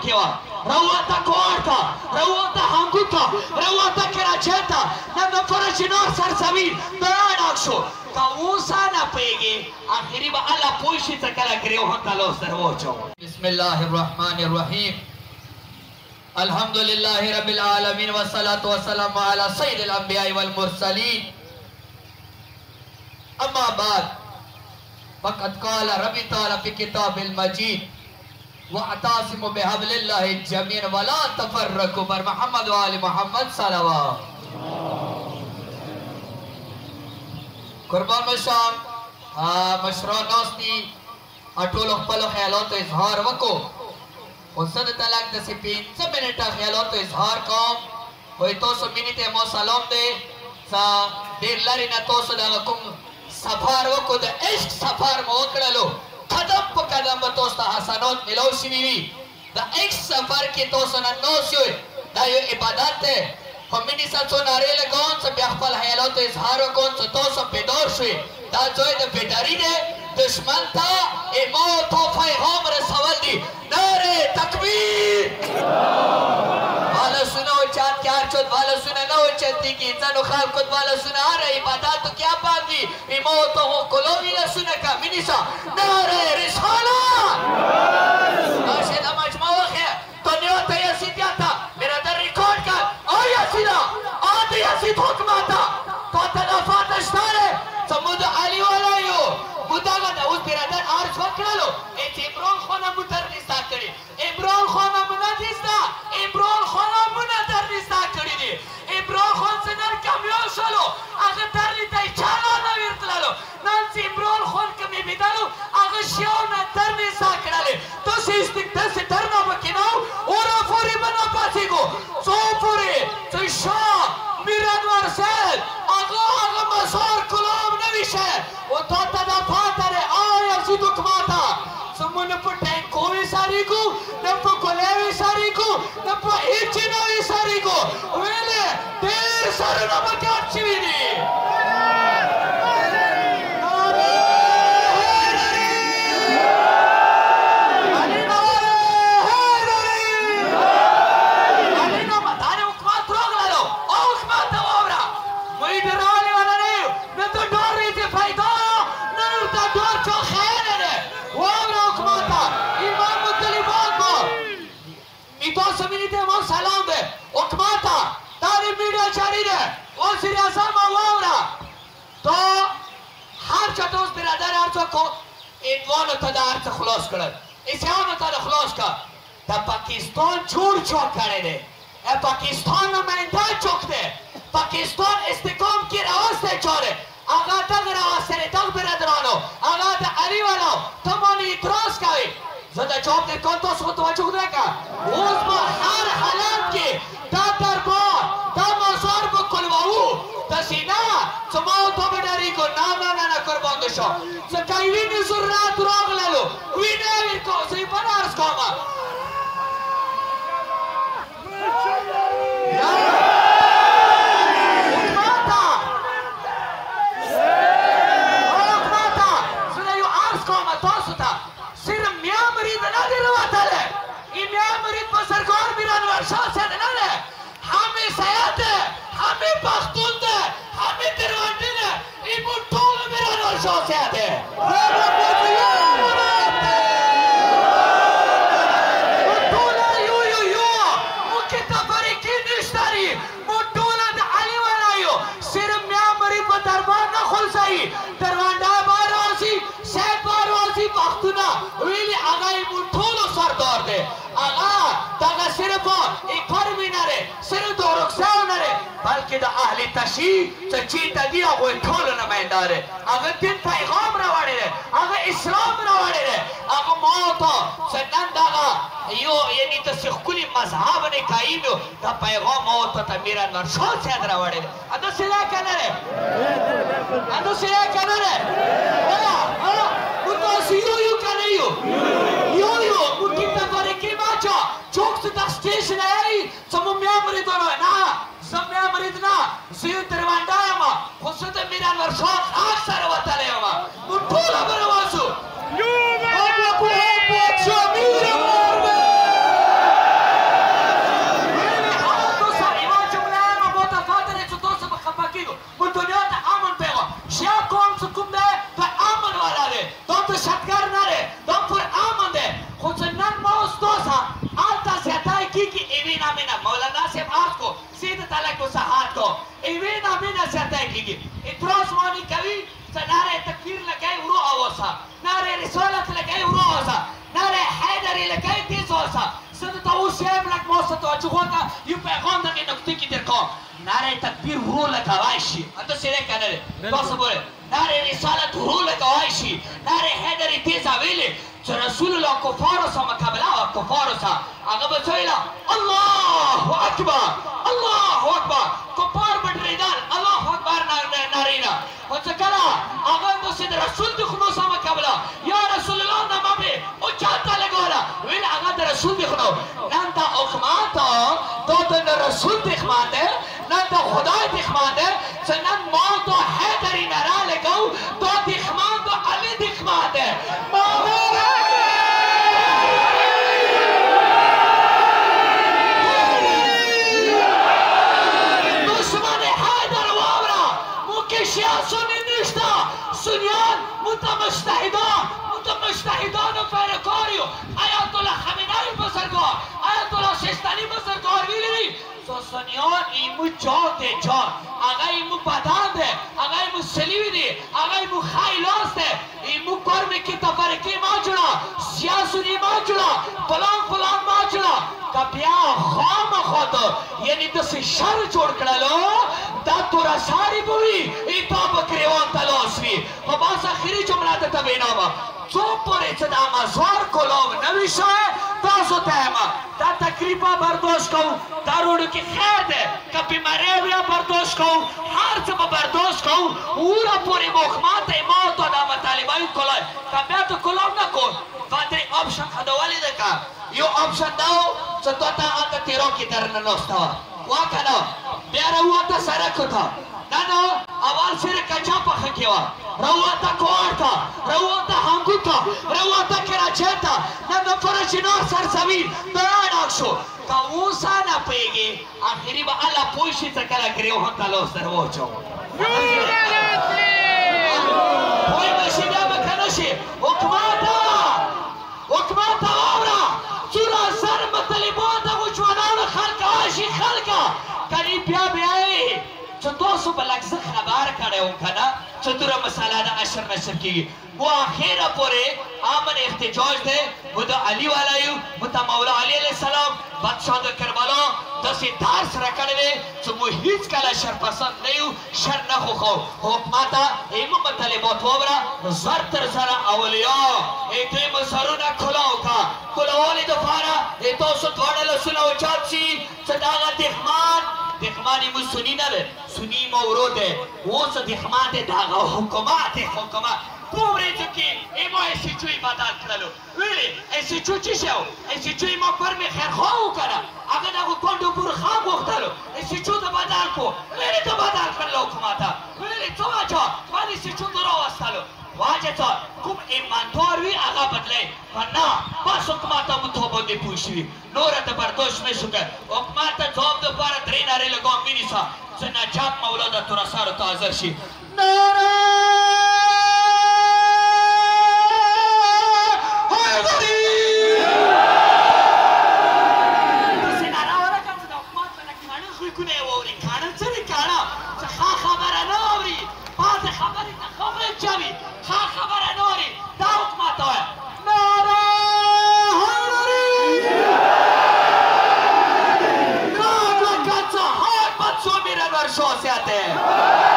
kewa rawata koarta rawata hanguta rawata keracheta na farajinor sarsamin danaksho ka usana pege akhiri ba Allah poishi takala greu hatalo servocho bismillahirrahmanirrahim alhamdulillahi rabbil alamin wassalatu wassalamu ala sayyidil anbiya'i wal mursalin amma ba'd faqad qala rabbi ta'ala fi kitabil majid wa'tasimu bihablillahi jami'an wa la tafarraqu bar Muhammad wa ali Muhammad salawat Qurban Masham Mashra Nosti Atolo Palo Khayalot Izhar Wako Usad Talak Dasi 15 minute Khayalot Izhar Kaum Hoy 200 minute Mo Salam De Sa Der Larina 200 Dalakum Safar Wako Da Ishq Safar Mo Wakralo Kadam Pa Kadam Batosta Hasanot Milaw Shinivi Da Ishq Safar Ki 200 Nosyo Da Yo Ibadat Hai Famini sa sonare le kaun sa biakhpal hayalot izhar kaun sa to sa bedor shwe da joy de bedari de dushman tha e maut ho पैगाम रे सवाल दी नारे तकबीर वाला सुनो चार चार चौथ वाला सुना ना चलती की इंसान खाल खुद वाला सुना रही इबादत तो क्या बात दी e maut ho kolovi la suna ka minisa नारे रिसाला नाशेद मजमा है तो न्योता या सिद्याता मेरा दर रिकॉर्ड का Yasi Thokmata, Totalafa Stare, Samud Ali Walayo, Budagana, Uspiradan Arch Wakralo, it's Ibron Khona Mutarnista Kari, Ibron Khona Munatista, Ibron Khona Munatarnista Kari, Ibron Khonsenar Kamyo Solo, Agatarlita Chala Navirtlalo, Nancy Ibron Khon Kamibidalo, Agashiona Tarnista Kari, Tosistic Tessitarna Bakino, Ora Foribana Pasigo, so for it, to show. Miran Marcel, Aga Masar Kulam Navishe, Otata da Fatare, Aya Sidukmata, someone put Tankovi Sariku, Napo Kolevi Sariku, Napo Ichinavi Sariku, Wele, there Saranabakachivini. इन्वानो तदार से खुलास कर इस्यानो तदा खुलास का ता पाकिस्तान छोड़ छोड़ करे दे ए पाकिस्तान में मैंने चौक दे पाकिस्तान इस्तेकाम की रास्ते छोड़े आगा तक रास्ते ने तक बिरादरानो आगा ता अरी वाला तमानी इतराज़ करे ज़्यादा चौक दे कौन तो सोच तो चौक दे का उस पर हर हालात के ता दरबार ता मसार को कुलवाऊ ता सीना समाओ तो बेडारी को ना कुर्बान दशो सकाइवी ने सुर्रात रोग लालो वीने को सही बनारस कोमा माता सुना यो आर्स कोमा तो सुता सिर मियां मरीद ना दिलवाता ले ये मियां मरीद पर सरकार बिरान वर्षा से ना ले हमें सयात है हमें पख्तून है हमें तिरवानी है ये मुट्ठों में बिरान वर्षा से आते हैं da ahli tashi se chita dia wo tholo na maindare aga din पैगाम rawane re aga islam rawane re aga maut se nandaga yo yani to sikhuli mazhab ne kaimo da पैगाम maut ta mira nar shol se rawane re ado sila kanare oya muto siyo yu kanayo yo mukita pare ke macha chok se da station ai samo memory to na Samya Maridna, Ziyu Tirvandayama, Husute Miran Varshot, Aksar Vatalema, Mutula Baravasu. मौलाना से बात को सीधे तलक को सहात को इवेना बिना सतह की इतरास मानी कवि नारे तकबीर लगाए उरो आवासा नारे रिसालत लगाए उरो आवासा नारे हैदरी लगाए तेज आवासा सदता उसेम लग मौसत वाजुगोता यू पैगाम दगे नक्ति की तेरे को नारे तकबीर उरो लगावाइशी अंतो सिरे कनरे तो सबोले नारे रिसालत उरो लगावाइशी नारे हैदरी तेज आवेले जो रसूलुल्लाह कुफारों सा मुकाबला और कुफारों सा आगे बचोइला अल्लाहु अकबर कुफार बटरेदान अल्लाहु अकबर नारीना वचकला आगे तो सिद्ध रसूल दिखनो सा मुकाबला या रसूलुल्लाह नमाबे उचाता लगोला वेल आगे रसूल दिखनो नंता उखमाता तो रसूल दिखमाते नंता खुदा दिखमाते सनन मौत तो हैदरी नरा लगाओ तो दिखमान तो अली दिखमाते سنيان متمجتهدان فارقاريو آيات الله خمينائي بزرگار آيات الله شستاني بزرگار ویلی سو سنيان ایمو جان ده جان آگا ایمو بدان ده آگا ایمو سلیوی ده آگا ایمو خیلاس ده ایمو کرمی کی تفرقی ما جنا سیاسونی ما جنا فلان ما جنا کبیا خام خود یعنی دسی شر جوڑ کرلو دا تورا ساری بوی ایتا بکریوان تلاسوی و باز آخری جملات تبیناما چون پوری چه دا مزار کلاو نویشه تاسو تایما دا تقریبا برداشت کو دا روڑو کی خیر ده که بیماریویا برداشت کو هر چه برداشت کو اورا پوری مخمات ایمان تو دا مطالبای کلاو که بیا تو کلاو نکن فاتری آپشن خدوالی ده که یو آپشن داو چه تو تا آتا تیرو کی درننوستاوا واکنو بیا روانتا سرکو تا نانو اول سر کچا پخ کیوا روانتا کوارتا روانتا هنگوتا روانتا کراچیتا نانو فرشنار سرسوی داران آکشو که اوسا نا پیگی آخری با اللہ پوشی تکلا گریو ہنتا لوستر وچو پوی مشیدیا بکنوشی حکماتا آورا چورا سر مطلباتا وچوانان خلقا آشی خلقا قریب بیائی چو دوسو بلک زخ خبر کرے ہوں کنا چو دورا مسالہ دا اشر نشر کی وہ آخیرہ پورے آمن احتجاج دے وہ دا علی والا یو وہ تا مولا علی علیہ السلام بادشاہ دا کربلا دسی دارس رکڑے دے چو مو ہیچ کالا شر پسند نیو شر نخو خو حکماتا ایمو مطلبات وابرا زر تر زر اولیاء ایتو ایمو زرونا کلاو کا کلاوالی دفارا ایتو سدوانا لسونا وچاد سی صداغا دخمانی مو سنی نده سنی مورود ہے وہ سا دخمان دے داغا حکومات پوری چکی ایمو ایسی چوی بدل کرلو ویلی ایسی چو چی شو ایسی چوی ما پر میں خیر خواهو کرا اگر نگو کندو پور خواب وقتلو ایسی چو دا بدل کو ویلی تو بدل کرلو حکوماتا ویلی تو آجا ویلی ایسی چو درو وستلو واجه تا کم ایماندار وی آقا بدلی و نا بس حکماتا متوبه دی پوشوی نورت برداشت نشو که حکماتا جواب دو پارا درین آره لگام بینیسا چه نجاب مولا دا تو رسار و تازر شی نورا से आते हैं